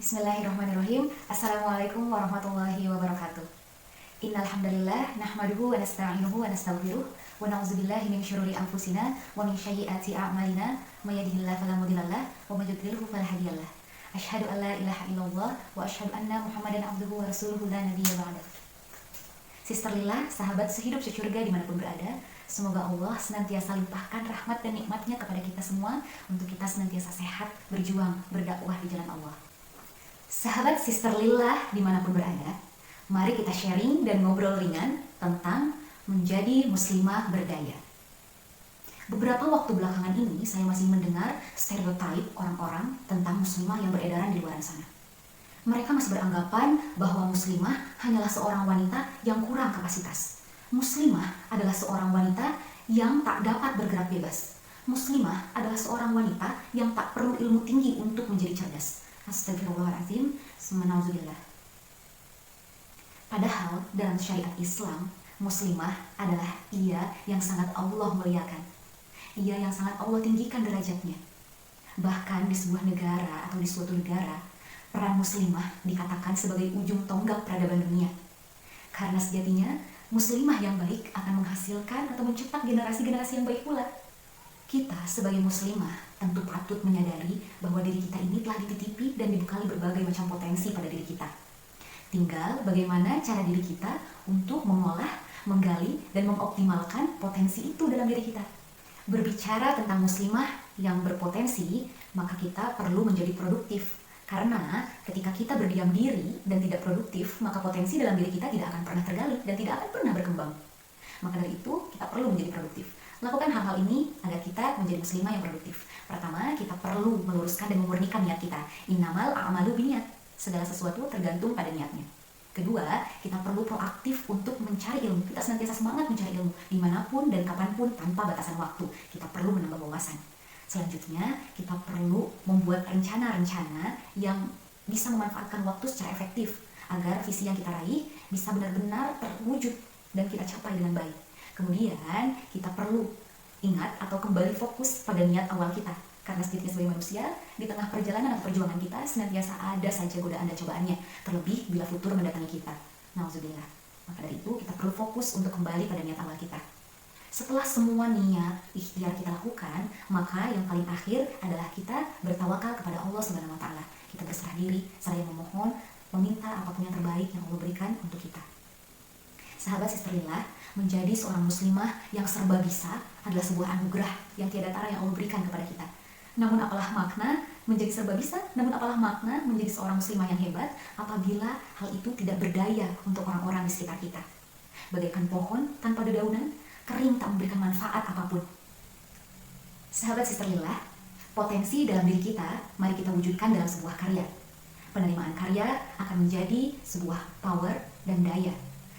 Bismillahirrahmanirrahim. Assalamualaikum warahmatullahi wabarakatuh. Innal hamdalillah nahmaduhu wa nasta'inuhu wa nastaghfiruh wa na'udzubillahi min syururi anfusina wa min sayyiati a'malina may yahdihillahu fala mudhillalah wa may yudlilhu fala hadiyalah. Asyhadu an la ilaha illallah wa asyhadu anna Muhammadan abduhu wa rasuluhu la nabiyya ba'dah. Sister Lila, sahabat sehidup sesurga dimanapun berada, semoga Allah senantiasa limpahkan rahmat dan nikmatnya kepada kita semua untuk kita senantiasa sehat, berjuang, berdakwah di jalan Allah. Sahabat Sister Lila dimanapun berada, mari kita sharing dan ngobrol ringan tentang menjadi muslimah berdaya. Beberapa waktu belakangan ini saya masih mendengar stereotip orang-orang tentang muslimah yang beredaran di luar sana. Mereka masih beranggapan bahwa muslimah hanyalah seorang wanita yang kurang kapasitas. Muslimah adalah seorang wanita yang tak dapat bergerak bebas. Muslimah adalah seorang wanita yang tak perlu ilmu tinggi untuk menjadi cerdas. Astagfirullahaladzim, subhanallah. Padahal dalam syariat Islam, muslimah adalah ia yang sangat Allah muliakan. Ia yang sangat Allah tinggikan derajatnya. Bahkan di sebuah negara atau di suatu negara, peran muslimah dikatakan sebagai ujung tonggak peradaban dunia. Karena sejatinya, muslimah yang baik akan menghasilkan atau mencetak generasi-generasi yang baik pula. Kita sebagai muslimah tentu patut menyadari bahwa diri kita ini telah dititipi dan dibekali berbagai macam potensi pada diri kita. Tinggal bagaimana cara diri kita untuk mengolah, menggali, dan mengoptimalkan potensi itu dalam diri kita. Berbicara tentang muslimah yang berpotensi, maka kita perlu menjadi produktif. Karena ketika kita berdiam diri dan tidak produktif, maka potensi dalam diri kita tidak akan pernah tergali dan tidak akan pernah berkembang. Maka dari itu, kita perlu menjadi produktif. Lakukan hal-hal ini agar kita menjadi muslimah yang produktif. Pertama, kita perlu meluruskan dan memurnikan niat kita. Innamal a'malu binniyat. Segala sesuatu tergantung pada niatnya. Kedua, kita perlu proaktif untuk mencari ilmu. Kita senantiasa semangat mencari ilmu dimanapun dan kapanpun tanpa batasan waktu. Kita perlu menambah wawasan. Selanjutnya, kita perlu membuat rencana-rencana yang bisa memanfaatkan waktu secara efektif agar visi yang kita raih bisa benar-benar terwujud dan kita capai dengan baik. Kemudian, kita perlu ingat atau kembali fokus pada niat awal kita. Karena setidaknya sebagai manusia, di tengah perjalanan atau perjuangan kita senantiasa ada saja godaan dan cobaannya, terlebih bila futur mendatangi kita. Nauzubillah. Maka dari itu, kita perlu fokus untuk kembali pada niat awal kita. Setelah semua niat ikhtiar kita lakukan, maka yang paling akhir adalah kita bertawakal kepada Allah Subhanahu wa taala. Kita berserah diri, seraya memohon, meminta apapun yang terbaik yang Allah berikan untuk kita. Sahabat Sister Lila, menjadi seorang muslimah yang serba bisa adalah sebuah anugerah yang tiada tara yang Allah berikan kepada kita. Namun apalah makna menjadi serba bisa, namun apalah makna menjadi seorang muslimah yang hebat apabila hal itu tidak berdaya untuk orang-orang di sekitar kita. Bagaikan pohon tanpa dedaunan, kering tak memberikan manfaat apapun. Sahabat Sister Lila, potensi dalam diri kita mari kita wujudkan dalam sebuah karya. Penerimaan karya akan menjadi sebuah power dan daya.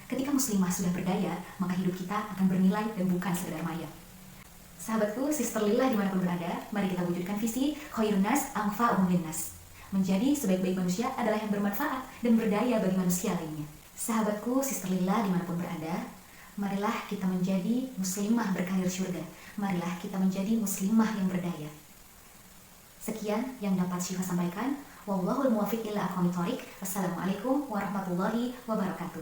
Ketika muslimah sudah berdaya, maka hidup kita akan bernilai dan bukan sekedar maya. Sahabatku, Sister Lila dimanapun berada, mari kita wujudkan visi khairun nas anfa'uhum linnas. Menjadi sebaik-baik manusia adalah yang bermanfaat dan berdaya bagi manusia lainnya. Sahabatku, Sister Lila dimanapun berada, marilah kita menjadi muslimah berkarir syurga. Marilah kita menjadi muslimah yang berdaya. Sekian yang dapat Syifa sampaikan. Wallahul muwaffiq ila aqwamit thoriq. Wassalamualaikum warahmatullahi wabarakatuh.